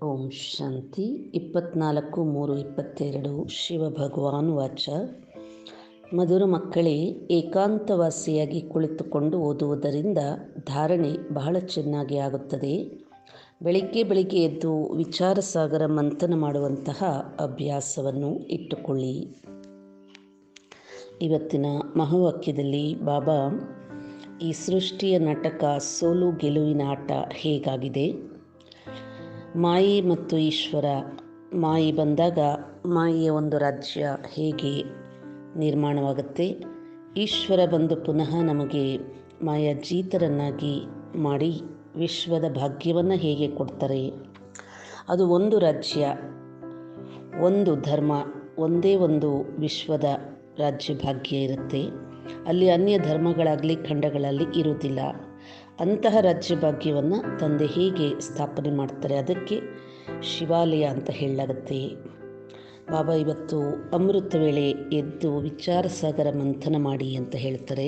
ಓಂ ಶಾಂತಿ 24/3/22 ಶಿವ ಭಗವಾನ್ ವಾಚ. ಮಧುರ ಮಕ್ಕಳೇ, ಏಕಾಂತವಾಸಿಯಾಗಿ ಕುಳಿತುಕೊಂಡು ಓದುವುದರಿಂದ ಧಾರಣೆ ಬಹಳ ಚೆನ್ನಾಗಿ ಆಗುತ್ತದೆ. ಬೆಳಿಗ್ಗೆ ಎದ್ದು ವಿಚಾರ ಸಾಗರ ಮಂಥನ ಮಾಡುವಂತಹ ಅಭ್ಯಾಸವನ್ನು ಇಟ್ಟುಕೊಳ್ಳಿ. ಇವತ್ತಿನ ಮಹಾವಾಕ್ಯದಲ್ಲಿ ಬಾಬಾ ಈ ಸೃಷ್ಟಿಯ ನಾಟಕ ಸೋಲು ಗೆಲುವಿನ ಆಟ ಹೇಗಾಗಿದೆ, ಮಾಯೆ ಮತ್ತು ಈಶ್ವರ, ಮಾಯೆ ಬಂದಾಗ ಮಾಯೆಯ ಒಂದು ರಾಜ್ಯ ಹೇಗೆ ನಿರ್ಮಾಣವಾಗುತ್ತೆ, ಈಶ್ವರ ಬಂದು ಪುನಃ ನಮಗೆ ಮಾಯಾಜೀತರನ್ನಾಗಿ ಮಾಡಿ ವಿಶ್ವದ ಭಾಗ್ಯವನ್ನು ಹೇಗೆ ಕೊಡ್ತಾರೆ. ಅದು ಒಂದು ರಾಜ್ಯ, ಒಂದು ಧರ್ಮ, ಒಂದೇ ಒಂದು ವಿಶ್ವದ ರಾಜ್ಯ ಭಾಗ್ಯ ಇರುತ್ತೆ. ಅಲ್ಲಿ ಅನ್ಯ ಧರ್ಮಗಳಾಗಲಿ ಖಂಡಗಳಲ್ಲಿ ಇರುವುದಿಲ್ಲ. ಅಂತಹ ರಾಜ್ಯ ಭಾಗ್ಯವನ್ನು ತಂದೆ ಹೇಗೆ ಸ್ಥಾಪನೆ ಮಾಡ್ತಾರೆ, ಅದಕ್ಕೆ ಶಿವಾಲಯ ಅಂತ ಹೇಳಲಾಗುತ್ತೆ. ಬಾಬಾ ಇವತ್ತು ಅಮೃತ ವೇಳೆ ಎದ್ದು ವಿಚಾರ ಸಾಗರ ಮಂಥನ ಮಾಡಿ ಅಂತ ಹೇಳ್ತಾರೆ.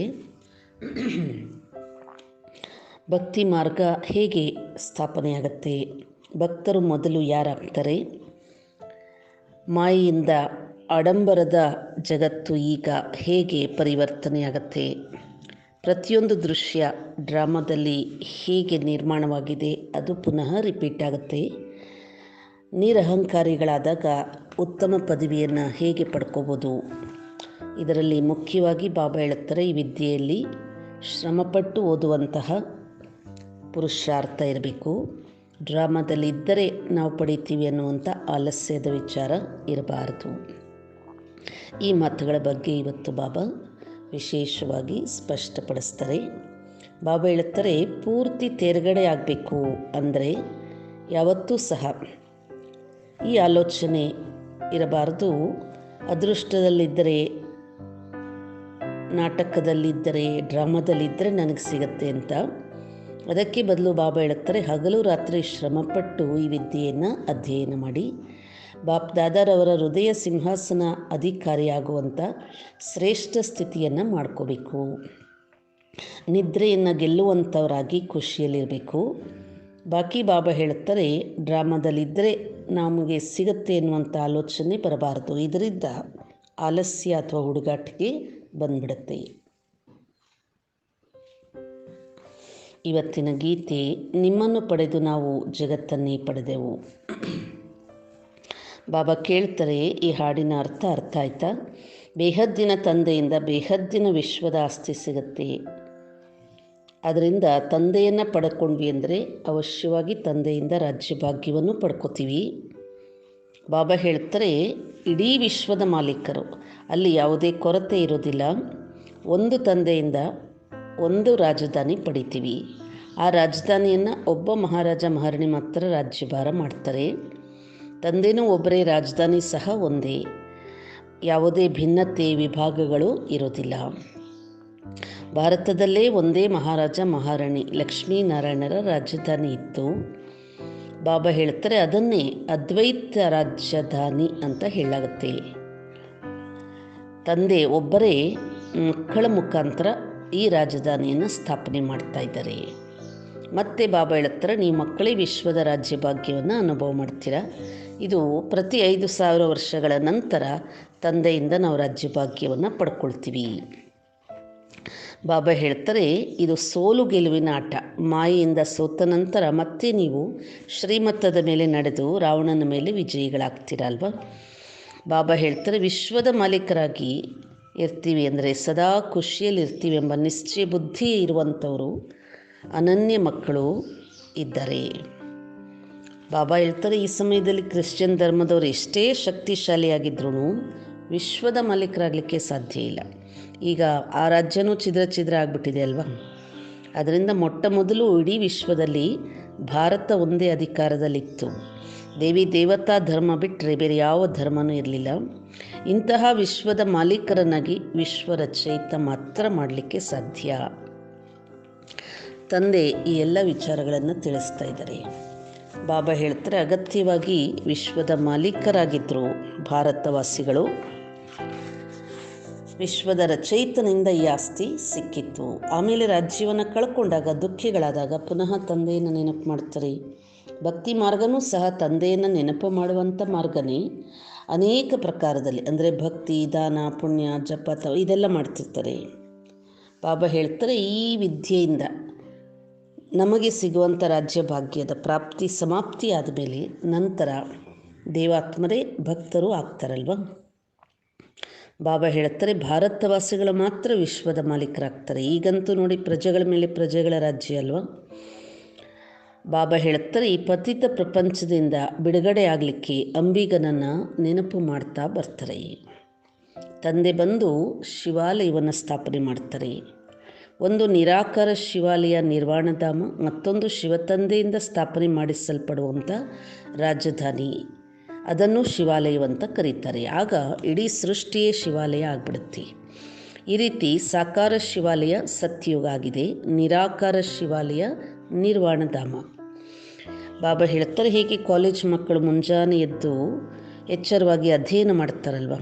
ಭಕ್ತಿ ಮಾರ್ಗ ಹೇಗೆ ಸ್ಥಾಪನೆಯಾಗತ್ತೆ, ಭಕ್ತರು ಮೊದಲು ಯಾರಾಗ್ತಾರೆ, ಮಾಯೆಯಿಂದ ಆಡಂಬರದ ಜಗತ್ತು ಈಗ ಹೇಗೆ ಪರಿವರ್ತನೆಯಾಗತ್ತೆ, ಪ್ರತಿಯೊಂದು ದೃಶ್ಯ ಡ್ರಾಮಾದಲ್ಲಿ ಹೇಗೆ ನಿರ್ಮಾಣವಾಗಿದೆ ಅದು ಪುನಃ ರಿಪೀಟ್ ಆಗುತ್ತೆ. ನಿರಹಂಕಾರಿಗಳಾದಾಗ ಉತ್ತಮ ಪದವಿಯನ್ನು ಹೇಗೆ ಪಡ್ಕೋಬೋದು, ಇದರಲ್ಲಿ ಮುಖ್ಯವಾಗಿ ಬಾಬಾ ಹೇಳುತ್ತಾರೆ, ಈ ವಿದ್ಯೆಯಲ್ಲಿ ಶ್ರಮಪಟ್ಟು ಓದುವಂತಹ ಪುರುಷಾರ್ಥ ಇರಬೇಕು. ಡ್ರಾಮಾದಲ್ಲಿ ಇದ್ದರೆ ನಾವು ಪಡಿತೀವಿ ಅನ್ನುವಂಥ ಆಲಸ್ಯದ ವಿಚಾರ ಇರಬಾರದು. ಈ ಮಾತುಗಳ ಬಗ್ಗೆ ಇವತ್ತು ಬಾಬಾ ವಿಶೇಷವಾಗಿ ಸ್ಪಷ್ಟಪಡಿಸ್ತಾರೆ. ಬಾಬಾ ಹೇಳುತ್ತಾರೆ, ಪೂರ್ತಿ ತೇರ್ಗಡೆ ಆಗಬೇಕು ಅಂದರೆ ಯಾವತ್ತೂ ಸಹ ಈ ಆಲೋಚನೆ ಇರಬಾರದು, ಅದೃಷ್ಟದಲ್ಲಿದ್ದರೆ, ನಾಟಕದಲ್ಲಿದ್ದರೆ, ಡ್ರಾಮಾದಲ್ಲಿದ್ದರೆ ನನಗೆ ಸಿಗತ್ತೆ ಅಂತ. ಅದಕ್ಕೆ ಬದಲು ಬಾಬಾ ಹೇಳುತ್ತಾರೆ, ಹಗಲು ರಾತ್ರಿ ಶ್ರಮಪಟ್ಟು ಈ ವಿದ್ಯೆಯನ್ನು ಅಧ್ಯಯನ ಮಾಡಿ ಬಾಪ್ ದಾದಾರವರ ಹೃದಯ ಸಿಂಹಾಸನ ಅಧಿಕಾರಿಯಾಗುವಂಥ ಶ್ರೇಷ್ಠ ಸ್ಥಿತಿಯನ್ನು ಮಾಡ್ಕೋಬೇಕು. ನಿದ್ರೆಯನ್ನು ಗೆಲ್ಲುವಂಥವರಾಗಿ ಖುಷಿಯಲ್ಲಿರಬೇಕು. ಬಾಕಿ ಬಾಬಾ ಹೇಳುತ್ತಾರೆ, ಡ್ರಾಮಾದಲ್ಲಿದ್ದರೆ ನಮಗೆ ಸಿಗುತ್ತೆ ಎನ್ನುವಂಥ ಆಲೋಚನೆ ಬರಬಾರದು. ಇದರಿಂದ ಆಲಸ್ಯ ಅಥವಾ ಹುಡುಗಾಟಿಕೆ ಬಂದ್ಬಿಡುತ್ತೆ. ಇವತ್ತಿನ ಗೀತೆ, ನಿಮ್ಮನ್ನು ಪಡೆದು ನಾವು ಜಗತ್ತನ್ನೇ ಪಡೆದೆವು. ಬಾಬಾ ಕೇಳ್ತಾರೆ, ಈ ಹಾಡಿನ ಅರ್ಥ ಆಯ್ತಾ? ಬೇಹದ್ದಿನ ತಂದೆಯಿಂದ ಬೇಹದ್ದಿನ ವಿಶ್ವದ ಆಸ್ತಿ ಸಿಗುತ್ತೆ. ಅದರಿಂದ ತಂದೆಯನ್ನು ಪಡ್ಕೊಂಡ್ವಿ ಅಂದರೆ ಅವಶ್ಯವಾಗಿ ತಂದೆಯಿಂದ ರಾಜ್ಯ ಭಾಗ್ಯವನ್ನು ಪಡ್ಕೋತೀವಿ. ಬಾಬಾ ಹೇಳ್ತಾರೆ, ಇಡೀ ವಿಶ್ವದ ಮಾಲೀಕರು, ಅಲ್ಲಿ ಯಾವುದೇ ಕೊರತೆ ಇರೋದಿಲ್ಲ. ಒಂದು ತಂದೆಯಿಂದ ಒಂದು ರಾಜಧಾನಿ ಪಡಿತೀವಿ. ಆ ರಾಜಧಾನಿಯನ್ನು ಒಬ್ಬ ಮಹಾರಾಜ ಮಹಾರಾಣಿ ಮಾತ್ರ ರಾಜ್ಯಭಾರ ಮಾಡ್ತಾರೆ. ತಂದೆನೂ ಒಬ್ಬರೇ, ರಾಜಧಾನಿ ಸಹ ಒಂದೇ, ಯಾವುದೇ ಭಿನ್ನತೆ ವಿಭಾಗಗಳು ಇರೋದಿಲ್ಲ. ಭಾರತದಲ್ಲೇ ಒಂದೇ ಮಹಾರಾಜ ಮಹಾರಾಣಿ ಲಕ್ಷ್ಮೀನಾರಾಯಣರ ರಾಜಧಾನಿ ಇತ್ತು. ಬಾಬಾ ಹೇಳ್ತಾರೆ, ಅದನ್ನೇ ಅದ್ವೈತ ರಾಜಧಾನಿ ಅಂತ ಹೇಳಲಾಗುತ್ತೆ. ತಂದೆ ಒಬ್ಬರೇ ಮಕ್ಕಳ ಮುಖಾಂತರ ಈ ರಾಜಧಾನಿಯನ್ನು ಸ್ಥಾಪನೆ ಮಾಡ್ತಾ ಇದ್ದಾರೆ. ಮತ್ತೆ ಬಾಬಾ ಹೇಳ್ತಾರೆ, ನೀವು ಮಕ್ಕಳೇ ವಿಶ್ವದ ರಾಜ್ಯ ಭಾಗ್ಯವನ್ನು ಅನುಭವ ಮಾಡ್ತೀರಾ. ಇದು ಪ್ರತಿ 5,000 ವರ್ಷಗಳ ನಂತರ ತಂದೆಯಿಂದ ನಾವು ರಾಜ್ಯ ಭಾಗ್ಯವನ್ನು ಪಡ್ಕೊಳ್ತೀವಿ. ಬಾಬಾ ಹೇಳ್ತಾರೆ, ಇದು ಸೋಲು ಗೆಲುವಿನ ಆಟ. ಮಾಯೆಯಿಂದ ಸೋತ ನಂತರ ಮತ್ತೆ ನೀವು ಶ್ರೀಮತದ ಮೇಲೆ ನಡೆದು ರಾವಣನ ಮೇಲೆ ವಿಜಯಿಗಳಾಗ್ತೀರಲ್ವ. ಬಾಬಾ ಹೇಳ್ತಾರೆ, ವಿಶ್ವದ ಮಾಲೀಕರಾಗಿ ಇರ್ತೀವಿ ಅಂದರೆ ಸದಾ ಖುಷಿಯಲ್ಲಿರ್ತೀವಿ ಎಂಬ ನಿಶ್ಚಯ ಬುದ್ಧಿ ಇರುವಂಥವರು ಅನನ್ಯ ಮಕ್ಕಳು ಇದ್ದಾರೆ. ಬಾಬಾ ಹೇಳ್ತಾರೆ, ಈ ಸಮಯದಲ್ಲಿ ಕ್ರಿಶ್ಚಿಯನ್ ಧರ್ಮದವರು ಎಷ್ಟೇ ಶಕ್ತಿಶಾಲಿಯಾಗಿದ್ರೂ ವಿಶ್ವದ ಮಾಲೀಕರಾಗಲಿಕ್ಕೆ ಸಾಧ್ಯ ಇಲ್ಲ. ಈಗ ಆ ರಾಜ್ಯನೂ ಛಿದ್ರ ಆಗಿಬಿಟ್ಟಿದೆ ಅಲ್ವಾ. ಅದರಿಂದ ಮೊಟ್ಟ ಮೊದಲು ಇಡೀ ವಿಶ್ವದಲ್ಲಿ ಭಾರತ ಒಂದೇ ಅಧಿಕಾರದಲ್ಲಿತ್ತು. ದೇವಿ ದೇವತಾ ಧರ್ಮ ಬಿಟ್ಟರೆ ಬೇರೆ ಯಾವ ಧರ್ಮನೂ ಇರಲಿಲ್ಲ. ಇಂತಹ ವಿಶ್ವದ ಮಾಲೀಕರನ್ನಾಗಿ ವಿಶ್ವ ರಚಯಿತ ಮಾತ್ರ ಮಾಡಲಿಕ್ಕೆ ಸಾಧ್ಯ. ತಂದೆ ಈ ಎಲ್ಲ ವಿಚಾರಗಳನ್ನು ತಿಳಿಸ್ತಾ ಇದ್ದಾರೆ. ಬಾಬಾ ಹೇಳ್ತಾರೆ, ಅಗತ್ಯವಾಗಿ ವಿಶ್ವದ ಮಾಲೀಕರಾಗಿದ್ದರು ಭಾರತವಾಸಿಗಳು. ವಿಶ್ವದ ರಚಯಿತನಿಂದ ಈ ಆಸ್ತಿ ಸಿಕ್ಕಿತ್ತು. ಆಮೇಲೆ ರಾಜ್ಯವನ್ನು ಕಳ್ಕೊಂಡಾಗ ದುಃಖಿಗಳಾದಾಗ ಪುನಃ ತಂದೆಯನ್ನು ನೆನಪು ಮಾಡ್ತಾರೆ. ಭಕ್ತಿ ಮಾರ್ಗನೂ ಸಹ ತಂದೆಯನ್ನು ನೆನಪು ಮಾಡುವಂಥ ಮಾರ್ಗನೇ. ಅನೇಕ ಪ್ರಕಾರದಲ್ಲಿ ಅಂದರೆ ಭಕ್ತಿ, ದಾನ, ಪುಣ್ಯ, ಜಪ, ಇದೆಲ್ಲ ಮಾಡ್ತಿರ್ತಾರೆ. ಬಾಬಾ ಹೇಳ್ತಾರೆ, ಈ ವಿದ್ಯೆಯಿಂದ ನಮಗೆ ಸಿಗುವಂಥ ರಾಜ್ಯ ಭಾಗ್ಯದ ಪ್ರಾಪ್ತಿ ಸಮಾಪ್ತಿ ಆದಮೇಲೆ ನಂತರ ದೇವಾತ್ಮರೇ ಭಕ್ತರು ಆಗ್ತಾರಲ್ವ. ಬಾಬಾ ಹೇಳ್ತಾರೆ, ಭಾರತವಾಸಿಗಳು ಮಾತ್ರ ವಿಶ್ವದ ಮಾಲೀಕರಾಗ್ತಾರೆ. ಈಗಂತೂ ನೋಡಿ, ಪ್ರಜೆಗಳ ಮೇಲೆ ಪ್ರಜೆಗಳ ರಾಜ್ಯ ಅಲ್ವ. ಬಾಬಾ ಹೇಳ್ತಾರೆ, ಈ ಪತಿತ ಪ್ರಪಂಚದಿಂದ ಬಿಡುಗಡೆ ಆಗಲಿಕ್ಕೆ ಅಂಬಿಗನನ್ನು ನೆನಪು ಮಾಡ್ತಾ ಬರ್ತಾರೆ. ತಂದೆ ಬಂದು ಶಿವಾಲಯವನ್ನು ಸ್ಥಾಪನೆ ಮಾಡ್ತಾರೆ. ಒಂದು ನಿರಾಕಾರ ಶಿವಾಲಯ ನಿರ್ವಾಣಧಾಮ, ಮತ್ತೊಂದು ಶಿವತಂದೆಯಿಂದ ಸ್ಥಾಪನೆ ಮಾಡಿಸಲ್ಪಡುವಂಥ ರಾಜಧಾನಿ, ಅದನ್ನು ಶಿವಾಲಯವಂತ ಕರೀತಾರೆ. ಆಗ ಇಡೀ ಸೃಷ್ಟಿಯೇ ಶಿವಾಲಯ ಆಗಿಬಿಡುತ್ತೆ. ಈ ರೀತಿ ಸಾಕಾರ ಶಿವಾಲಯ ಸತ್ಯಯುಗ ಆಗಿದೆ, ನಿರಾಕಾರ ಶಿವಾಲಯ ನಿರ್ವಾಣಧಾಮ. ಬಾಬಾ ಹೇಳ್ತಾರೆ, ಹೇಗೆ ಕಾಲೇಜ್ ಮಕ್ಕಳು ಮುಂಜಾನೆ ಎದ್ದು ಎಚ್ಚರವಾಗಿ ಅಧ್ಯಯನ ಮಾಡ್ತಾರಲ್ವ,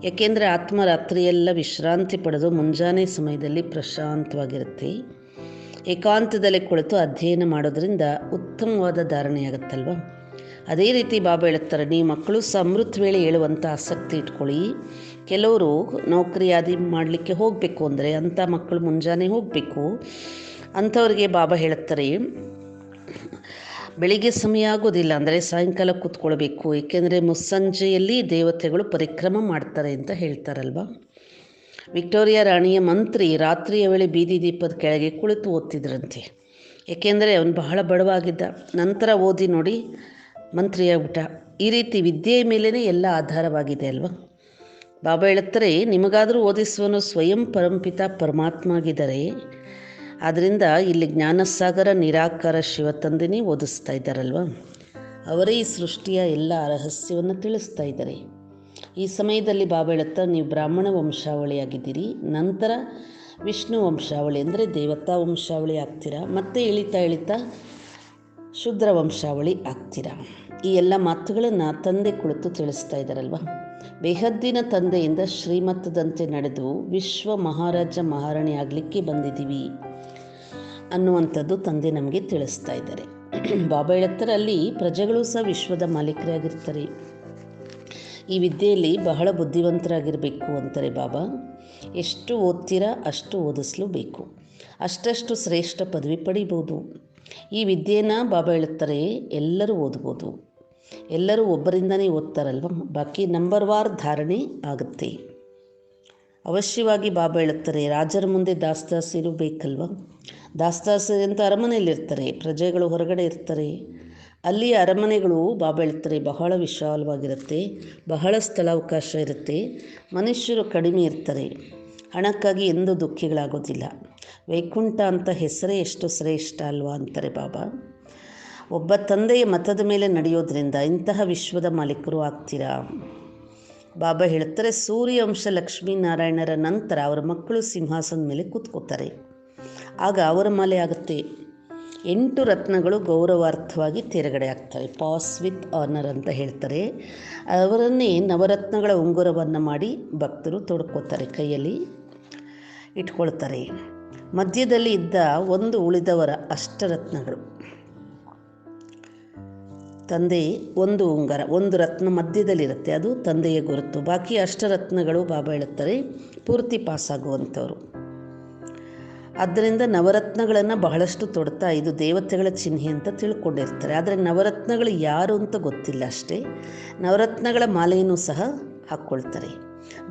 ಏಕೆಂದರೆ ಆತ್ಮ ರಾತ್ರಿಯೆಲ್ಲ ವಿಶ್ರಾಂತಿ ಪಡೆದು ಮುಂಜಾನೆ ಸಮಯದಲ್ಲಿ ಪ್ರಶಾಂತವಾಗಿರುತ್ತೆ. ಏಕಾಂತದಲ್ಲಿ ಕುಳಿತು ಅಧ್ಯಯನ ಮಾಡೋದ್ರಿಂದ ಉತ್ತಮವಾದ ಧಾರಣೆಯಾಗುತ್ತಲ್ವ. ಅದೇ ರೀತಿ ಬಾಬಾ ಹೇಳ್ತಾರೆ, ನೀವು ಮಕ್ಕಳು ಸಹ ಅಮೃತ ವೇಳೆ ಹೇಳುವಂಥ ಆಸಕ್ತಿ ಇಟ್ಕೊಳ್ಳಿ. ಕೆಲವರು ನೌಕರಿ ಆದಿ ಮಾಡಲಿಕ್ಕೆ ಹೋಗಬೇಕು ಅಂದರೆ ಅಂಥ ಮಕ್ಕಳು ಮುಂಜಾನೆ ಹೋಗಬೇಕು. ಅಂಥವ್ರಿಗೆ ಬಾಬಾ ಹೇಳ್ತಾರೆ, ಬೆಳಿಗ್ಗೆ ಸಮಯ ಆಗೋದಿಲ್ಲ ಅಂದರೆ ಸಾಯಂಕಾಲ ಕೂತ್ಕೊಳ್ಬೇಕು, ಏಕೆಂದರೆ ಮುಸ್ಸಂಜೆಯಲ್ಲಿ ದೇವತೆಗಳು ಪರಿಕ್ರಮ ಮಾಡ್ತಾರೆ ಅಂತ ಹೇಳ್ತಾರಲ್ವ. ವಿಕ್ಟೋರಿಯಾ ರಾಣಿಯ ಮಂತ್ರಿ ರಾತ್ರಿಯ ವೇಳೆ ಬೀದಿ ದೀಪದ ಕೆಳಗೆ ಕುಳಿತು ಓದ್ತಿದ್ರಂತೆ, ಏಕೆಂದರೆ ಅವನು ಬಹಳ ಬಡವಾಗಿದ್ದ. ನಂತರ ಓದಿ ನೋಡಿ ಮಂತ್ರಿಯಾಗ್ಬಿಟ್ಟ. ಈ ರೀತಿ ವಿದ್ಯೆಯ ಮೇಲೇ ಎಲ್ಲ ಆಧಾರವಾಗಿದೆ ಅಲ್ವ. ಬಾಬಾ ಹೇಳ್ತಾರೆ, ನಿಮಗಾದರೂ ಓದಿಸುವನು ಸ್ವಯಂ ಪರಂಪಿತ ಪರಮಾತ್ಮ ಆಗಿದ್ದಾರೆ. ಆದ್ದರಿಂದ ಇಲ್ಲಿ ಜ್ಞಾನಸಾಗರ ನಿರಾಕಾರ ಶಿವತಂದೆನೇ ಓದಿಸ್ತಾ ಇದ್ದಾರಲ್ವ. ಅವರೇ ಈ ಸೃಷ್ಟಿಯ ಎಲ್ಲ ರಹಸ್ಯವನ್ನು ತಿಳಿಸ್ತಾ ಇದ್ದಾರೆ. ಈ ಸಮಯದಲ್ಲಿ ಬಾಬಾ ಹೇಳ್ತಾರೆ, ನೀವು ಬ್ರಾಹ್ಮಣ ವಂಶಾವಳಿಯಾಗಿದ್ದೀರಿ, ನಂತರ ವಿಷ್ಣು ವಂಶಾವಳಿ ಅಂದರೆ ದೇವತಾ ವಂಶಾವಳಿ ಆಗ್ತೀರಾ, ಮತ್ತೆ ಇಳಿತಾ ಶೂದ್ರ ವಂಶಾವಳಿ ಆಗ್ತೀರಾ. ಈ ಎಲ್ಲ ಮಾತುಗಳನ್ನು ತಂದೆ ಕುಳಿತು ತಿಳಿಸ್ತಾ ಇದ್ದಾರಲ್ವ. ಬೇಹದ್ದಿನ ತಂದೆಯಿಂದ ಶ್ರೀಮತದಂತೆ ನಡೆದು ವಿಶ್ವ ಮಹಾರಾಜ ಮಹಾರಾಣಿ ಆಗಲಿಕ್ಕೆ ಬಂದಿದ್ದೀವಿ ಅನ್ನುವಂಥದ್ದು ತಂದೆ ನಮಗೆ ತಿಳಿಸ್ತಾ ಇದ್ದಾರೆ. ಬಾಬಾ ಹೇಳ್ತಾರೆ, ಅಲ್ಲಿ ಪ್ರಜೆಗಳು ಸಹ ವಿಶ್ವದ ಮಾಲೀಕರಾಗಿರ್ತಾರೆ. ಈ ವಿದ್ಯೆಯಲ್ಲಿ ಬಹಳ ಬುದ್ಧಿವಂತರಾಗಿರಬೇಕು ಅಂತಾರೆ ಬಾಬಾ. ಎಷ್ಟು ಓದ್ತೀರಾ ಅಷ್ಟು ಓದಿಸ್ಲೂ ಬೇಕು, ಅಷ್ಟಷ್ಟು ಶ್ರೇಷ್ಠ ಪದವಿ ಪಡಿಬೋದು. ಈ ವಿದ್ಯೆನ ಬಾಬಾ ಹೇಳ್ತಾರೆ, ಎಲ್ಲರೂ ಓದ್ಬೋದು. ಎಲ್ಲರೂ ಒಬ್ಬರಿಂದನೇ ಓದ್ತಾರಲ್ವ, ಬಾಕಿ ನಂಬರ್ ವಾರ್ ಧಾರಣೆ ಆಗುತ್ತೆ. ಅವಶ್ಯವಾಗಿ ಬಾಬಾ ಹೇಳ್ತಾರೆ, ರಾಜರ ಮುಂದೆ ದಾಸದಾಸಿರು ಬೇಕಲ್ವ. ದಾಸದಾಸರು ಅಂತ ಅರಮನೆಯಲ್ಲಿರ್ತಾರೆ, ಪ್ರಜೆಗಳು ಹೊರಗಡೆ ಇರ್ತಾರೆ. ಅಲ್ಲಿ ಅರಮನೆಗಳು ಬಾಬಾ ಹೇಳ್ತಾರೆ ಬಹಳ ವಿಶಾಲವಾಗಿರುತ್ತೆ, ಬಹಳ ಸ್ಥಳಾವಕಾಶ ಇರುತ್ತೆ, ಮನುಷ್ಯರು ಕಡಿಮೆ ಇರ್ತಾರೆ, ಹಣಕ್ಕಾಗಿ ಎಂದೂ ದುಃಖಿಗಳಾಗೋದಿಲ್ಲ. ವೈಕುಂಠ ಅಂತ ಹೆಸರೇ ಎಷ್ಟು ಶ್ರೇಷ್ಠ ಅಲ್ವಾ ಅಂತಾರೆ ಬಾಬಾ. ಒಬ್ಬ ತಂದೆಯ ಮತದ ಮೇಲೆ ನಡೆಯೋದ್ರಿಂದ ಇಂತಹ ವಿಶ್ವದ ಮಾಲೀಕರು ಆಗ್ತೀರಾ. ಬಾಬಾ ಹೇಳ್ತಾರೆ, ಸೂರ್ಯವಂಶ ಲಕ್ಷ್ಮೀನಾರಾಯಣರ ನಂತರ ಅವರ ಮಕ್ಕಳು ಸಿಂಹಾಸನದ ಮೇಲೆ ಕೂತ್ಕೋತಾರೆ. ಆಗ ಅವರ ಮಾಲೆ ಆಗುತ್ತೆ. 8 ರತ್ನಗಳು ಗೌರವಾರ್ಥವಾಗಿ ತೇರ್ಗಡೆ ಆಗ್ತಾರೆ, ಪಾಸ್ ವಿತ್ ಆನರ್ ಅಂತ ಹೇಳ್ತಾರೆ. ಅವರನ್ನೇ ನವರತ್ನಗಳ ಉಂಗುರವನ್ನು ಮಾಡಿ ಭಕ್ತರು ತೊಡ್ಕೋತಾರೆ, ಕೈಯಲ್ಲಿ ಇಟ್ಕೊಳ್ತಾರೆ. ಮಧ್ಯದಲ್ಲಿ ಇದ್ದ ಒಂದು ಉಳಿದವರ ಅಷ್ಟರತ್ನಗಳು. ತಂದೆ ಒಂದು ಉಂಗರ, ಒಂದು ರತ್ನ ಮಧ್ಯದಲ್ಲಿರುತ್ತೆ, ಅದು ತಂದೆಯ ಗುರುತು. ಬಾಕಿ ಅಷ್ಟರತ್ನಗಳು ಬಾಬಾ ಹೇಳುತ್ತಾರೆ ಪೂರ್ತಿ ಪಾಸಾಗುವಂಥವ್ರು. ಆದ್ದರಿಂದ ನವರತ್ನಗಳನ್ನು ಬಹಳಷ್ಟು ತೊಡ್ತಾ ಇದು ದೇವತೆಗಳ ಚಿಹ್ನೆ ಅಂತ ತಿಳ್ಕೊಂಡಿರ್ತಾರೆ. ಆದರೆ ನವರತ್ನಗಳು ಯಾರು ಅಂತ ಗೊತ್ತಿಲ್ಲ ಅಷ್ಟೇ. ನವರತ್ನಗಳ ಮಾಲೆಯನ್ನು ಸಹ ಹಾಕ್ಕೊಳ್ತಾರೆ.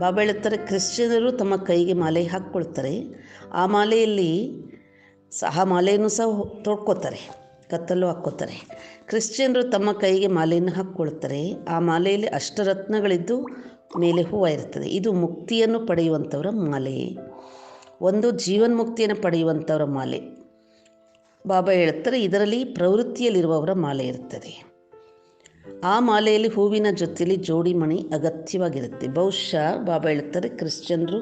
ಬಾಬಾ ಹೇಳುತ್ತಾರೆ, ಕ್ರಿಶ್ಚಿಯನರು ತಮ್ಮ ಕೈಗೆ ಮಾಲೆ ಹಾಕ್ಕೊಳ್ತಾರೆ. ಆ ಮಾಲೆಯಲ್ಲಿ ಮಾಲೆಯನ್ನು ಸಹ ತೊಡ್ಕೋತಾರೆ, ಕತ್ತಲು ಹಾಕ್ಕೋತಾರೆ. ಕ್ರಿಶ್ಚಿಯನರು ತಮ್ಮ ಕೈಗೆ ಮಾಲೆಯನ್ನು ಹಾಕ್ಕೊಳ್ತಾರೆ. ಆ ಮಾಲೆಯಲ್ಲಿ ಅಷ್ಟರತ್ನಗಳಿದ್ದು ಮೇಲೆ ಹೂವು ಇರ್ತದೆ. ಇದು ಮುಕ್ತಿಯನ್ನು ಪಡೆಯುವಂಥವರ ಮಾಲೆ, ಒಂದು ಜೀವನ್ಮುಕ್ತಿಯನ್ನು ಪಡೆಯುವಂಥವರ ಮಾಲೆ. ಬಾಬಾ ಹೇಳ್ತಾರೆ, ಇದರಲ್ಲಿ ಪ್ರವೃತ್ತಿಯಲ್ಲಿರುವವರ ಮಾಲೆ ಇರ್ತದೆ. ಆ ಮಾಲೆಯಲ್ಲಿ ಹೂವಿನ ಜೊತೆಯಲ್ಲಿ ಜೋಡಿ ಮಣಿ ಅಗತ್ಯವಾಗಿರುತ್ತೆ. ಬಹುಶಃ ಬಾಬಾ ಹೇಳ್ತಾರೆ, ಕ್ರಿಶ್ಚಿಯನ್ರು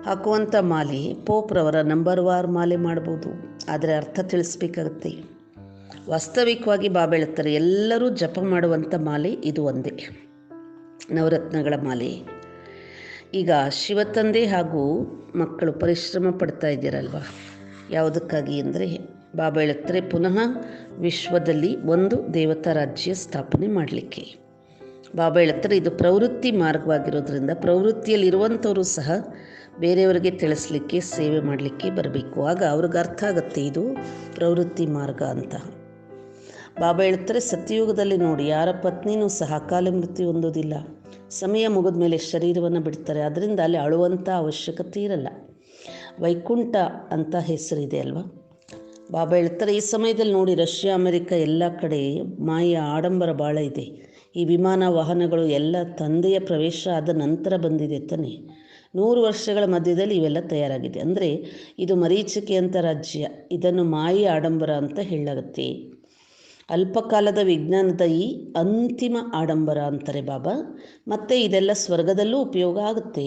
ಹಾಕುವಂಥ ಮಾಲೆ ಪೋಪ್ರವರ ನಂಬರ್ ವಾರ್ ಮಾಲೆ ಮಾಡ್ಬೋದು, ಆದರೆ ಅರ್ಥ ತಿಳಿಸ್ಬೇಕಾಗುತ್ತೆ. ವಾಸ್ತವಿಕವಾಗಿ ಬಾಬಾ ಹೇಳ್ತಾರೆ, ಎಲ್ಲರೂ ಜಪ ಮಾಡುವಂಥ ಮಾಲೆ ಇದು ಒಂದೇ, ನವರತ್ನಗಳ ಮಾಲೆ. ಈಗ ಶಿವತಂದೆ ಹಾಗೂ ಮಕ್ಕಳು ಪರಿಶ್ರಮ ಪಡ್ತಾ ಇದ್ದೀರಲ್ವ, ಯಾವುದಕ್ಕಾಗಿ ಅಂದರೆ ಬಾಬಾ ಹೇಳುತ್ತಾರೆ ಪುನಃ ವಿಶ್ವದಲ್ಲಿ ಒಂದು ದೇವತಾ ರಾಜ್ಯ ಸ್ಥಾಪನೆ ಮಾಡಲಿಕ್ಕೆ. ಬಾಬಾ ಹೇಳುತ್ತಾರೆ ಇದು ಪ್ರವೃತ್ತಿ ಮಾರ್ಗವಾಗಿರೋದ್ರಿಂದ ಪ್ರವೃತ್ತಿಯಲ್ಲಿರುವಂಥವರು ಸಹ ಬೇರೆಯವರಿಗೆ ತಿಳಿಸ್ಲಿಕ್ಕೆ ಸೇವೆ ಮಾಡಲಿಕ್ಕೆ ಬರಬೇಕು. ಆಗ ಅವ್ರಿಗೆ ಅರ್ಥ ಆಗುತ್ತೆ ಇದು ಪ್ರವೃತ್ತಿ ಮಾರ್ಗ ಅಂತ. ಬಾಬಾ ಹೇಳ್ತಾರೆ ಸತ್ಯಯುಗದಲ್ಲಿ ನೋಡಿ ಯಾರ ಪತ್ನಿನೂ ಸಹ ಅಕಾಲ ಮೃತ್ಯು ಹೊಂದೋದಿಲ್ಲ. ಸಮಯ ಮುಗಿದ ಮೇಲೆ ಶರೀರವನ್ನು ಬಿಡ್ತಾರೆ. ಅದರಿಂದ ಅಲ್ಲಿ ಅಳುವಂಥ ಅವಶ್ಯಕತೆ ಇರಲ್ಲ. ವೈಕುಂಠ ಅಂತ ಹೆಸರಿದೆ ಅಲ್ವಾ. ಬಾಬಾ ಹೇಳ್ತಾರೆ ಈ ಸಮಯದಲ್ಲಿ ನೋಡಿ ರಷ್ಯಾ ಅಮೆರಿಕ ಎಲ್ಲ ಕಡೆ ಮಾಯೆಯ ಆಡಂಬರ ಭಾಳ ಇದೆ. ಈ ವಿಮಾನ ವಾಹನಗಳು ಎಲ್ಲ ತಂದೆಯ ಪ್ರವೇಶ ಆದ ನಂತರ ಬಂದಿದೆ ತಾನೆ. 100 ವರ್ಷಗಳ ಮಧ್ಯದಲ್ಲಿ ಇವೆಲ್ಲ ತಯಾರಾಗಿದೆ. ಅಂದರೆ ಇದು ಮರೀಚಿಕೆ ಅಂತ ರಾಜ್ಯ. ಇದನ್ನು ಮಾಯೆಯ ಆಡಂಬರ ಅಂತ ಹೇಳಲಾಗುತ್ತೆ. ಅಲ್ಪಕಾಲದ ವಿಜ್ಞಾನದ ಈ ಅಂತಿಮ ಆಡಂಬರ ಅಂತಾರೆ ಬಾಬಾ. ಮತ್ತು ಇದೆಲ್ಲ ಸ್ವರ್ಗದಲ್ಲೂ ಉಪಯೋಗ ಆಗುತ್ತೆ.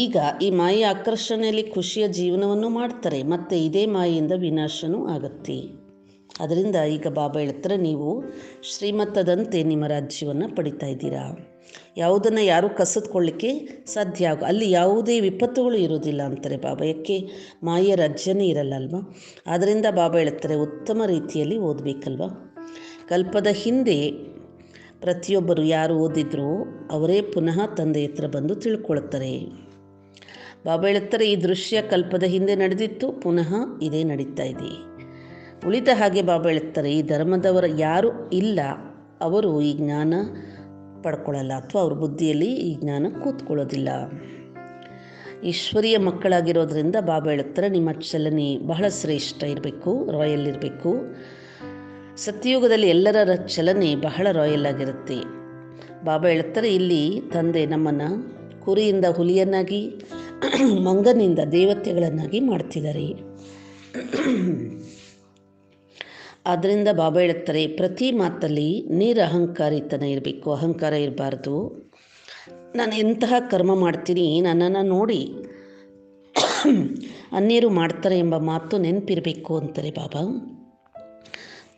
ಈಗ ಈ ಮಾಯೆಯ ಆಕರ್ಷಣೆಯಲ್ಲಿ ಖುಷಿಯ ಜೀವನವನ್ನು ಮಾಡ್ತಾರೆ. ಮತ್ತು ಇದೇ ಮಾಯೆಯಿಂದ ವಿನಾಶನೂ ಆಗುತ್ತೆ. ಅದರಿಂದ ಈಗ ಬಾಬಾ ಹೇಳ್ತಾರೆ ನೀವು ಶ್ರೀಮತದಂತೆ ನಿಮ್ಮ ರಾಜ್ಯವನ್ನು ಪಡಿತಾ ಇದ್ದೀರಾ. ಯಾವುದನ್ನು ಯಾರೂ ಕಸಿದುಕೊಳ್ಳಿಕ್ಕೆ ಸಾಧ್ಯ ಅಲ್ಲಿ ಯಾವುದೇ ವಿಪತ್ತುಗಳು ಇರೋದಿಲ್ಲ ಅಂತಾರೆ ಬಾಬಾ. ಯಾಕೆ ಮಾಯೆಯ ರಾಜ್ಯನೇ ಇರಲ್ಲ ಅಲ್ವಾ. ಆದ್ದರಿಂದ ಬಾಬಾ ಹೇಳ್ತಾರೆ ಉತ್ತಮ ರೀತಿಯಲ್ಲಿ ಓದಬೇಕಲ್ವ. ಕಲ್ಪದ ಹಿಂದೆ ಪ್ರತಿಯೊಬ್ಬರು ಯಾರು ಓದಿದ್ರು ಅವರೇ ಪುನಃ ತಂದೆ ಹತ್ರ ಬಂದು ತಿಳ್ಕೊಳ್ತಾರೆ. ಬಾಬಾ ಹೇಳ್ತಾರೆ ಈ ದೃಶ್ಯ ಕಲ್ಪದ ಹಿಂದೆ ನಡೆದಿತ್ತು, ಪುನಃ ಇದೇ ನಡೀತಾ ಇದೆ. ಉಳಿದ ಹಾಗೆ ಬಾಬಾ ಹೇಳ್ತಾರೆ ಈ ಧರ್ಮದವರ ಯಾರು ಇಲ್ಲ ಅವರು ಈ ಜ್ಞಾನ ಪಡ್ಕೊಳ್ಳಲ್ಲ, ಅಥವಾ ಅವ್ರ ಬುದ್ಧಿಯಲ್ಲಿ ಈ ಜ್ಞಾನ ಕೂತ್ಕೊಳ್ಳೋದಿಲ್ಲ. ಈಶ್ವರಿಯ ಮಕ್ಕಳಾಗಿರೋದ್ರಿಂದ ಬಾಬಾ ಹೇಳ್ತಾರೆ ನಿಮ್ಮ ಚಲನೆ ಬಹಳ ಶ್ರೇಷ್ಠ ಇರಬೇಕು, ರಾಯಲ್ ಇರಬೇಕು. ಸತ್ಯಯುಗದಲ್ಲಿ ಎಲ್ಲರ ಚಲನೆ ಬಹಳ ರಾಯಲ್ ಆಗಿರುತ್ತೆ. ಬಾಬಾ ಹೇಳ್ತಾರೆ ಇಲ್ಲಿ ತಂದೆ ನಮ್ಮನ್ನು ಕುರಿಯಿಂದ ಹುಲಿಯನ್ನಾಗಿ ಮಂಗನಿಂದ ದೇವತೆಗಳನ್ನಾಗಿ ಮಾಡ್ತಿದ್ದಾರೆ. ಆದ್ದರಿಂದ ಬಾಬಾ ಹೇಳ್ತಾರೆ ಪ್ರತಿ ಮಾತಲ್ಲಿ ನಿರಹಂಕಾರಿತನ ಇರಬೇಕು, ಅಹಂಕಾರ ಇರಬಾರ್ದು. ನಾನು ಎಂತಹ ಕರ್ಮ ಮಾಡ್ತೀನಿ ನನ್ನನ್ನು ನೋಡಿ ಅನ್ಯರು ಮಾಡ್ತಾರೆ ಎಂಬ ಮಾತು ನೆನಪಿರಬೇಕು ಅಂತಾರೆ ಬಾಬಾ.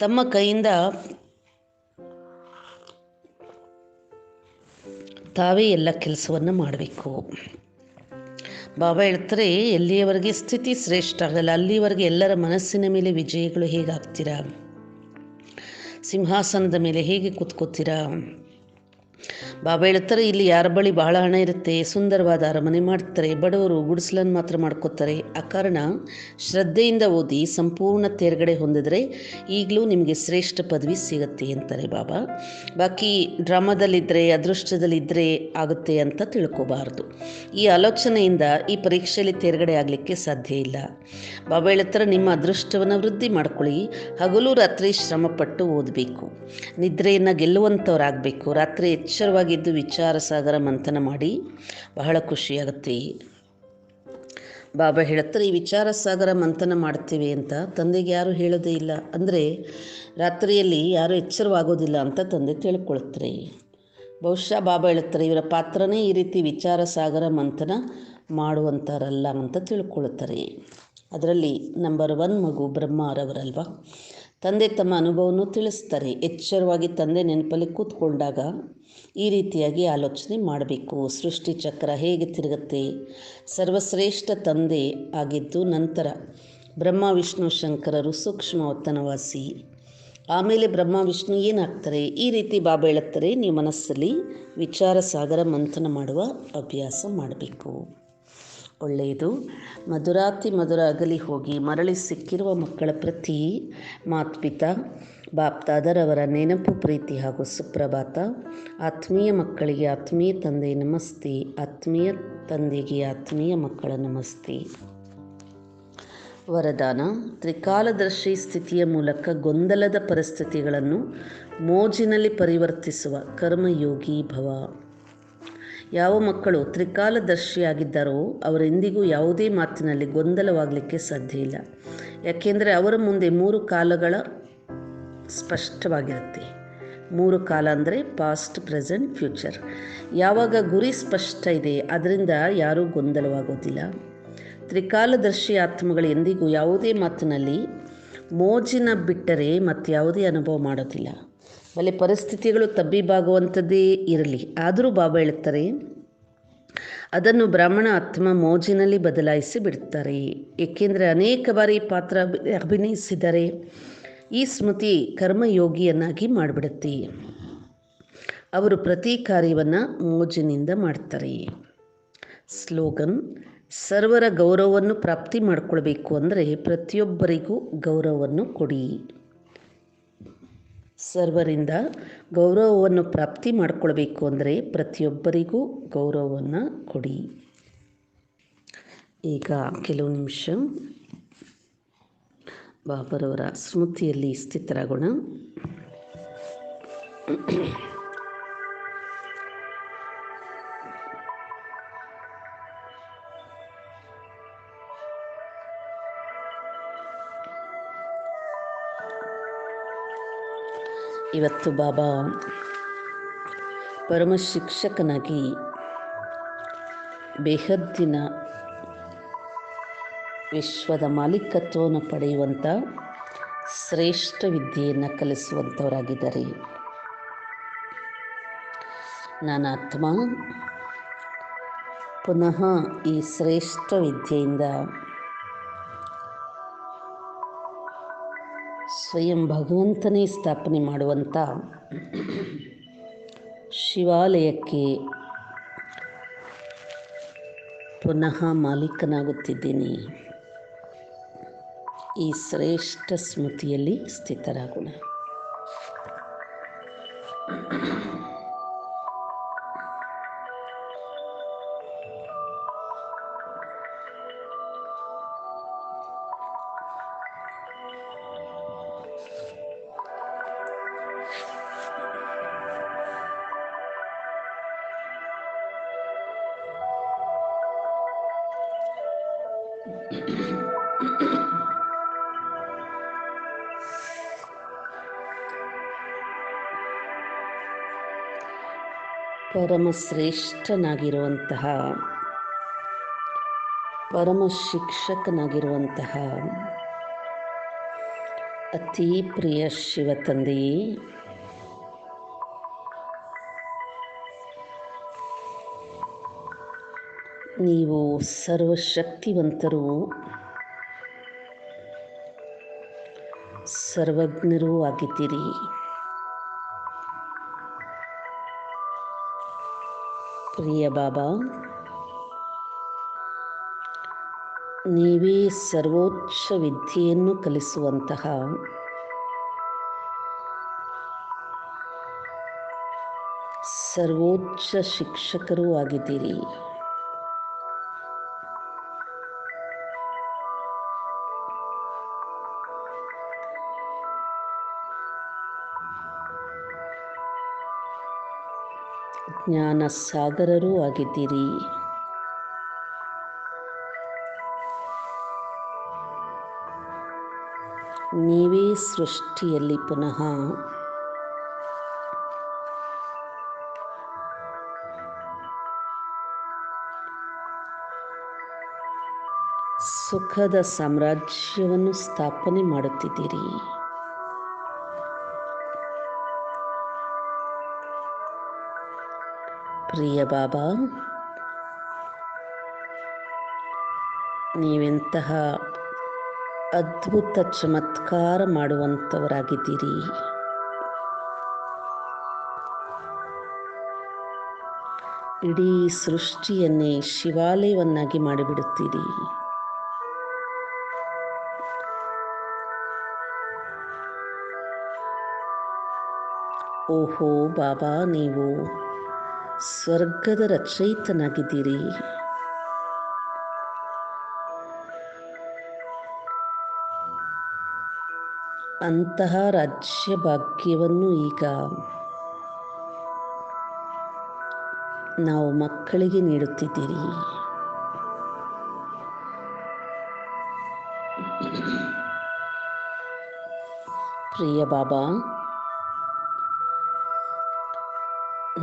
ತಮ್ಮ ಕೈಯಿಂದ ತಾವೇ ಎಲ್ಲ ಕೆಲಸವನ್ನು ಮಾಡಬೇಕು. ಬಾಬಾ ಹೇಳ್ತಾರೆ ಎಲ್ಲಿಯವರೆಗೆ ಸ್ಥಿತಿ ಶ್ರೇಷ್ಠ ಆಗಲ್ಲ ಅಲ್ಲಿವರೆಗೆ ಎಲ್ಲರ ಮನಸ್ಸಿನ ಮೇಲೆ ವಿಜಯಗಳು ಹೇಗಾಗ್ತೀರಾ, ಸಿಂಹಾಸನದ ಮೇಲೆ ಹೇಗೆ ಕೂತ್ಕೋತೀರಾ. ಬಾಬಾ ಹೇಳ್ತಾರೆ ಇಲ್ಲಿ ಯಾರ ಬಳಿ ಬಹಳ ಹಣ ಇರುತ್ತೆ, ಸುಂದರವಾದ ಅರಮನೆ ಮಾಡ್ತಾರೆ, ಬಡವರು ಗುಡಿಸಲನ್ನು ಮಾತ್ರ ಮಾಡ್ಕೋತಾರೆ. ಆ ಕಾರಣ ಶ್ರದ್ಧೆಯಿಂದ ಓದಿ ಸಂಪೂರ್ಣ ತೇರ್ಗಡೆ ಹೊಂದಿದ್ರೆ ಈಗಲೂ ನಿಮಗೆ ಶ್ರೇಷ್ಠ ಪದವಿ ಸಿಗುತ್ತೆ ಅಂತಾರೆ ಬಾಬಾ. ಬಾಕಿ ಡ್ರಾಮಾದಲ್ಲಿದ್ದರೆ ಅದೃಷ್ಟದಲ್ಲಿದ್ದರೆ ಆಗುತ್ತೆ ಅಂತ ತಿಳ್ಕೊಬಾರ್ದು. ಈ ಆಲೋಚನೆಯಿಂದ ಈ ಪರೀಕ್ಷೆಯಲ್ಲಿ ತೇರ್ಗಡೆ ಆಗಲಿಕ್ಕೆ ಸಾಧ್ಯ ಇಲ್ಲ. ಬಾಬಾ ಹೇಳ್ತಾರೆ ನಿಮ್ಮ ಅದೃಷ್ಟವನ್ನು ವೃದ್ಧಿ ಮಾಡ್ಕೊಳ್ಳಿ. ಹಗಲು ರಾತ್ರಿ ಶ್ರಮಪಟ್ಟು ಓದಬೇಕು, ನಿದ್ರೆಯನ್ನು ಗೆಲ್ಲುವಂಥವ್ರಾಗಬೇಕು. ರಾತ್ರಿ ಎಚ್ಚರವಾಗಿದ್ದು ವಿಚಾರ ಸಾಗರ ಮಂಥನ ಮಾಡಿ ಬಹಳ ಖುಷಿಯಾಗುತ್ತೆ. ಬಾಬಾ ಹೇಳ್ತಾರೆ ಈ ವಿಚಾರ ಸಾಗರ ಮಂಥನ ಮಾಡ್ತೀವಿ ಅಂತ ತಂದೆಗೆ ಯಾರು ಹೇಳೋದೇ ಇಲ್ಲ. ಅಂದರೆ ರಾತ್ರಿಯಲ್ಲಿ ಯಾರು ಎಚ್ಚರವಾಗೋದಿಲ್ಲ ಅಂತ ತಂದೆ ತಿಳ್ಕೊಳ್ತಾರೆ. ಬಹುಶಃ ಬಾಬಾ ಹೇಳ್ತಾರೆ ಇವರ ಪಾತ್ರನೇ ಈ ರೀತಿ ವಿಚಾರ ಸಾಗರ ಮಂಥನ ಮಾಡುವಂಥರಲ್ಲ ಅಂತ ತಿಳ್ಕೊಳ್ತಾರೆ. ಅದರಲ್ಲಿ ನಂಬರ್ 1 ಮಗು ಬ್ರಹ್ಮರವರಲ್ವ. ತಂದೆ ತಮ್ಮ ಅನುಭವವನ್ನು ತಿಳಿಸ್ತಾರೆ. ಎಚ್ಚರವಾಗಿ ತಂದೆ ನೆನಪಲ್ಲಿ ಕೂತ್ಕೊಂಡಾಗ ಈ ರೀತಿಯಾಗಿ ಆಲೋಚನೆ ಮಾಡಬೇಕು. ಸೃಷ್ಟಿ ಚಕ್ರ ಹೇಗೆ ತಿರುಗುತ್ತೆ, ಸರ್ವಶ್ರೇಷ್ಠ ತಂದೆ ಆಗಿದ್ದು ನಂತರ ಬ್ರಹ್ಮ ವಿಷ್ಣು ಶಂಕರರು ಸೂಕ್ಷ್ಮ ವತನವಾಸಿ, ಆಮೇಲೆ ಬ್ರಹ್ಮ ವಿಷ್ಣು ಏನಾಗ್ತಾರೆ. ಈ ರೀತಿ ಬಾಬಾ ಹೇಳುತ್ತಾರೆ ನೀವು ಮನಸ್ಸಲ್ಲಿ ವಿಚಾರ ಸಾಗರ ಮಂಥನ ಮಾಡುವ ಅಭ್ಯಾಸ ಮಾಡಬೇಕು. ಒಳ್ಳೆಯದು. ಮಧುರಾತಿ ಮಧುರ ಅಗಲಿ ಹೋಗಿ ಮರಳಿ ಸಿಕ್ಕಿರುವ ಮಕ್ಕಳ ಪ್ರತಿ ಮಾತ್ಪಿತಾ ಬಾಪ್ತಾದರವರ ನೆನಪು ಪ್ರೀತಿ ಹಾಗೂ ಸುಪ್ರಭಾತ. ಆತ್ಮೀಯ ಮಕ್ಕಳಿಗೆ ಆತ್ಮೀಯ ತಂದೆ ನಮಸ್ತೆ, ಆತ್ಮೀಯ ತಂದೆಗೆ ಆತ್ಮೀಯ ಮಕ್ಕಳ ನಮಸ್ತೆ. ವರದಾನ ತ್ರಿಕಾಲದರ್ಶಿ ಸ್ಥಿತಿಯ ಮೂಲಕ ಗೊಂದಲದ ಪರಿಸ್ಥಿತಿಗಳನ್ನು ಮೋಜಿನಲ್ಲಿ ಪರಿವರ್ತಿಸುವ ಕರ್ಮಯೋಗಿ ಭವ. ಯಾವ ಮಕ್ಕಳು ತ್ರಿಕಾಲದರ್ಶಿಯಾಗಿದ್ದಾರೋ ಅವರೆಂದಿಗೂ ಯಾವುದೇ ಮಾತಿನಲ್ಲಿ ಗೊಂದಲವಾಗಲಿಕ್ಕೆ ಸಾಧ್ಯ ಇಲ್ಲ. ಯಾಕೆಂದರೆ ಅವರ ಮುಂದೆ 3 ಕಾಲಗಳ ಸ್ಪಷ್ಟವಾಗಿರುತ್ತೆ. 3 ಕಾಲ ಅಂದರೆ ಪಾಸ್ಟ್, ಪ್ರೆಸೆಂಟ್, ಫ್ಯೂಚರ್. ಯಾವಾಗ ಗುರಿ ಸ್ಪಷ್ಟ ಇದೆ ಅದರಿಂದ ಯಾರೂ ಗೊಂದಲವಾಗೋದಿಲ್ಲ. ತ್ರಿಕಾಲದರ್ಶಿ ಆತ್ಮಗಳು ಎಂದಿಗೂ ಯಾವುದೇ ಮಾತಿನಲ್ಲಿ ಮೋಜಿನ ಬಿಟ್ಟರೆ ಮತ್ತು ಯಾವುದೇ ಅನುಭವ ಮಾಡೋದಿಲ್ಲ. ಬಲೆ ಪರಿಸ್ಥಿತಿಗಳು ತಬ್ಬಿಬಾಗುವಂಥದ್ದೇ ಇರಲಿ, ಆದರೂ ಬಾಬಾ ಹೇಳ್ತಾರೆ ಅದನ್ನು ಬ್ರಾಹ್ಮಣ ಆತ್ಮ ಮೋಜಿನಲ್ಲಿ ಬದಲಾಯಿಸಿ ಬಿಡ್ತಾರೆ. ಏಕೆಂದರೆ ಅನೇಕ ಬಾರಿ ಪಾತ್ರ ಅಭಿನಯಿಸಿದರೆ ಈ ಸ್ಮೃತಿ ಕರ್ಮಯೋಗಿಯನ್ನಾಗಿ ಮಾಡಿಬಿಡುತ್ತೆ. ಅವರು ಪ್ರತಿ ಕಾರ್ಯವನ್ನು ಮೋಜಿನಿಂದ ಮಾಡ್ತಾರೆ. ಸ್ಲೋಗನ್: ಸರ್ವರ ಗೌರವವನ್ನು ಪ್ರಾಪ್ತಿ ಮಾಡಿಕೊಳ್ಬೇಕು ಅಂದರೆ ಪ್ರತಿಯೊಬ್ಬರಿಗೂ ಗೌರವವನ್ನು ಕೊಡಿ. ಸರ್ವರಿಂದ ಗೌರವವನ್ನು ಪ್ರಾಪ್ತಿ ಮಾಡಿಕೊಳ್ಬೇಕು ಅಂದರೆ ಪ್ರತಿಯೊಬ್ಬರಿಗೂ ಗೌರವವನ್ನು ಕೊಡಿ. ಈಗ ಕೆಲವು ನಿಮಿಷ ಬಾಬರವರ ಸ್ಮೃತಿಯಲ್ಲಿ ಸ್ಥಿತರಾಗೋಣ. ಇವತ್ತು ಬಾಬಾ ಪರಮ ಶಿಕ್ಷಕನಾಗಿ ಬೇಹದ್ದಿನ ವಿಶ್ವದ ಮಾಲೀಕತ್ವವನ್ನು ಪಡೆಯುವಂಥ ಶ್ರೇಷ್ಠ ವಿದ್ಯೆಯನ್ನು ಕಲಿಸುವಂಥವರಾಗಿದ್ದಾರೆ. ನಾನಾತ್ಮ ಪುನಃ ಈ ಶ್ರೇಷ್ಠ ವಿದ್ಯೆಯಿಂದ ಸ್ವಯಂ ಭಗವಂತನೇ ಸ್ಥಾಪನೆ ಮಾಡುವಂಥ ಶಿವಾಲಯಕ್ಕೆ ಪುನಃ ಮಾಲೀಕನಾಗುತ್ತಿದ್ದೀನಿ. ಈ ಶ್ರೇಷ್ಠ ಸ್ಮೃತಿಯಲ್ಲಿ ಸ್ಥಿತರಾಗೋಣ. ಪರಮಶ್ರೇಷ್ಠನಾಗಿರುವಂತಹ ಪರಮ ಶಿಕ್ಷಕನಾಗಿರುವಂತಹ ಅತಿ ಪ್ರಿಯ ಶಿವ ತಂದೆಯೇ, ನೀವು ಸರ್ವಶಕ್ತಿವಂತರೂ ಸರ್ವಜ್ಞರೂ ಆಗಿದ್ದೀರಿ. ಪ್ರಿಯ ಬಾಬಾ, ನೀವೇ ಸರ್ವೋಚ್ಚ ವಿದ್ಯೆಯನ್ನು ಕಲಿಸುವಂತಹ ಸರ್ವೋಚ್ಚ ಶಿಕ್ಷಕರೂ ಆಗಿದ್ದೀರಿ. ಜ್ಞಾನ ಸಾಗರರೂ ಆಗಿದ್ದೀರಿ. ನೀವೇ ಸೃಷ್ಟಿಯಲ್ಲಿ ಪುನಃ ಸುಖದ ಸಾಮ್ರಾಜ್ಯವನ್ನು ಸ್ಥಾಪನೆ ಮಾಡುತ್ತಿದ್ದೀರಿ. ಪ್ರಿಯ ಬಾಬಾ, ನೀವೆಂತಹ ಅದ್ಭುತ ಚಮತ್ಕಾರ ಮಾಡುವಂಥವರಾಗಿದ್ದೀರಿ. ಇಡೀ ಸೃಷ್ಟಿಯನ್ನೇ ಶಿವಾಲಯವನ್ನಾಗಿ ಮಾಡಿಬಿಡುತ್ತೀರಿ. ಓಹೋ ಬಾಬಾ, ನೀವು ಸ್ವರ್ಗದ ರಚಯಿತನಾಗಿದ್ದೀರಿ. ಅಂತಹ ರಾಜ್ಯ ಭಾಗ್ಯವನ್ನು ಈಗ ನಾವು ಮಕ್ಕಳಿಗೆ ನೀಡುತ್ತಿದ್ದೀರಿ. ಪ್ರಿಯ ಬಾಬಾ,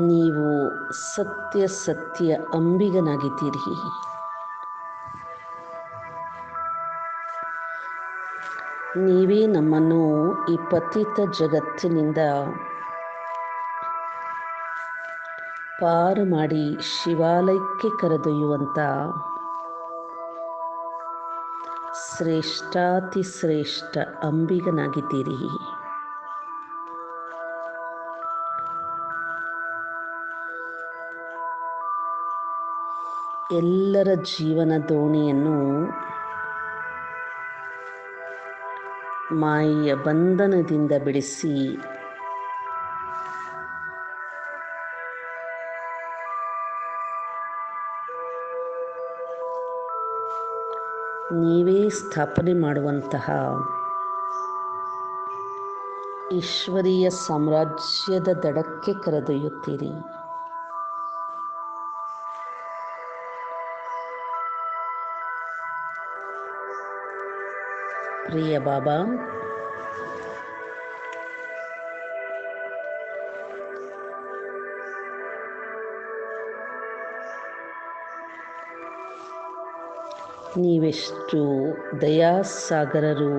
ನೀವು ಸತ್ಯ ಸತ್ಯ ಅಂಬಿಗನಾಗಿದ್ದೀರಿ. ನೀವೇ ನಮ್ಮನ್ನು ಈ ಪತಿತ ಜಗತ್ತಿನಿಂದ ಪಾರು ಮಾಡಿ ಶಿವಾಲಯಕ್ಕೆ ಕರೆದೊಯ್ಯುವಂಥ ಶ್ರೇಷ್ಠಾತಿ ಶ್ರೇಷ್ಠ ಅಂಬಿಗನಾಗಿದ್ದೀರಿ. ಎಲ್ಲರ ಜೀವನ ದೋಣಿಯನ್ನು ಮಾಯೆಯ ಬಂಧನದಿಂದ ಬಿಡಿಸಿ ನೀವೇ ಸ್ಥಾಪನೆ ಮಾಡುವಂತಹ ಈಶ್ವರೀಯ ಸಾಮ್ರಾಜ್ಯದ ದಡಕ್ಕೆ ಕರೆದೊಯ್ಯುತ್ತೀರಿ. ಪ್ರಿಯ ಬಾಬಾ, ನೀವೆಷ್ಟು ದಯಾಸಾಗರರು,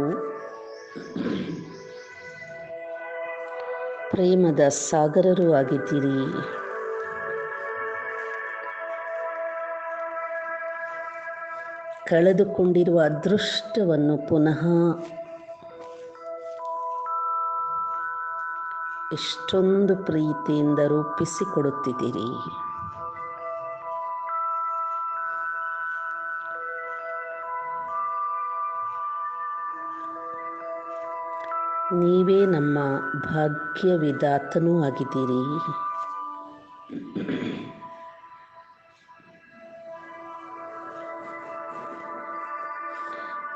ಪ್ರೇಮದ ಸಾಗರರು ಆಗಿದ್ದೀರಿ. ಕಳೆದುಕೊಂಡಿರುವ ಅದೃಷ್ಟವನ್ನು ಪುನಃ ಎಷ್ಟೊಂದು ಪ್ರೀತಿಯಿಂದ ರೂಪಿಸಿಕೊಡುತ್ತಿದ್ದೀರಿ. ನೀವೇ ನಮ್ಮ ಭಾಗ್ಯ ವಿಧಾತನೂ ಆಗಿದ್ದೀರಿ.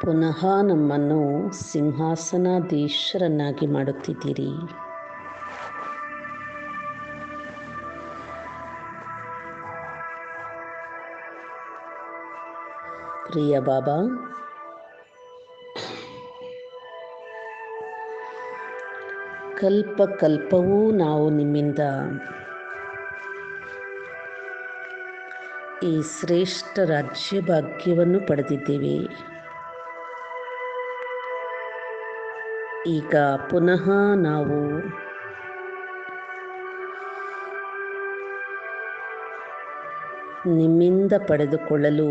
ಪುನಃ ನಮ್ಮನ್ನು ಸಿಂಹಾಸನಾಧೀಶರನ್ನಾಗಿ ಮಾಡುತ್ತಿದ್ದೀರಿ. ಪ್ರಿಯ ಬಾಬಾ, ಕಲ್ಪ ಕಲ್ಪವೂ ನಾವು ನಿಮ್ಮಿಂದ ಈ ಶ್ರೇಷ್ಠ ರಾಜ್ಯ ಭಾಗ್ಯವನ್ನು ಪಡೆದಿದ್ದೇವೆ. ಈಗ ಪುನಃ ನಾವು ನಿಮ್ಮಿಂದ ಪಡೆದುಕೊಳ್ಳಲು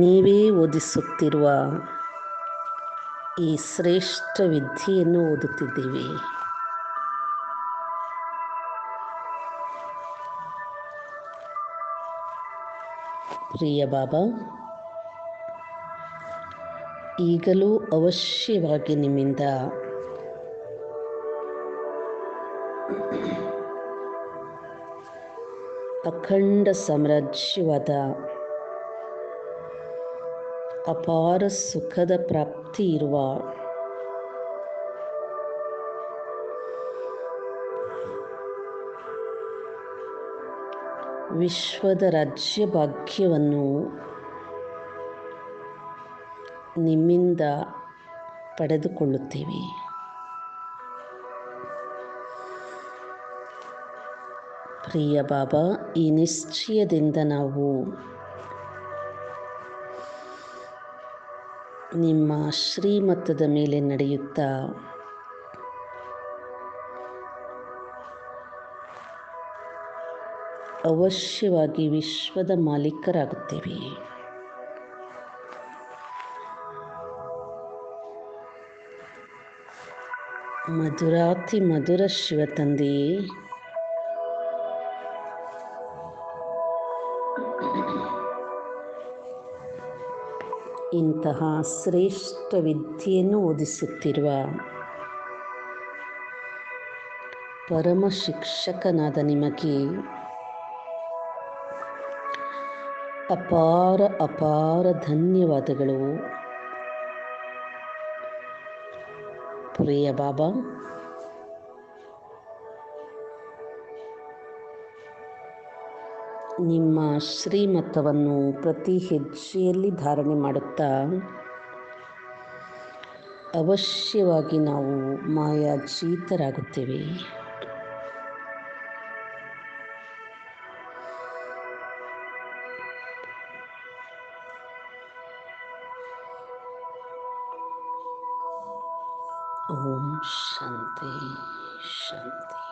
ನೀವೇ ಓದಿಸುತ್ತಿರುವ ಈ ಶ್ರೇಷ್ಠ ವಿದ್ಯೆಯನ್ನು ಓದುತ್ತಿದ್ದೇವೆ. ಪ್ರಿಯ ಬಾಬಾ, ಈಗಲೂ ಅವಶ್ಯವಾಗಿ ನಿಮ್ಮಿಂದ ಅಖಂಡ ಸಾಮ್ರಾಜ್ಯವಾದ ಅಪಾರ ಸುಖದ ಪ್ರಾಪ್ತಿ ಇರುವ ವಿಶ್ವದ ರಾಜ್ಯ ಭಾಗ್ಯವನ್ನು ನಿಮ್ಮಿಂದ ಪಡೆದುಕೊಳ್ಳುತ್ತೇವೆ. ಪ್ರಿಯ ಬಾಬಾ, ಈ ನಿಶ್ಚಯದಿಂದ ನಾವು ನಿಮ್ಮ ಶ್ರೀಮತದ ಮೇಲೆ ನಡೆಯುತ್ತಾ ಅವಶ್ಯವಾಗಿ ವಿಶ್ವದ ಮಾಲೀಕರಾಗುತ್ತೇವೆ. ಮಧುರಾತಿ ಮಧುರ ಶಿವತಂದೆಯೇ, ಇಂತಹ ಶ್ರೇಷ್ಠ ವಿದ್ಯೆಯನ್ನು ಓದಿಸುತ್ತಿರುವ ಪರಮ ಶಿಕ್ಷಕನಾದ ನಿಮಗೆ ಅಪಾರ ಅಪಾರ ಧನ್ಯವಾದಗಳು. ಪ್ರಿಯ ಬಾಬಾ, ನಿಮ್ಮ ಶ್ರೀಮತವನ್ನು ಪ್ರತಿ ಹೆಜ್ಜೆಯಲ್ಲಿ ಧಾರಣೆ ಮಾಡುತ್ತಾ ಅವಶ್ಯವಾಗಿ ನಾವು ಮಾಯಾಜೀತರಾಗುತ್ತೇವೆ. ಓಂ ಶಾಂತಿ ಶಾಂತಿ.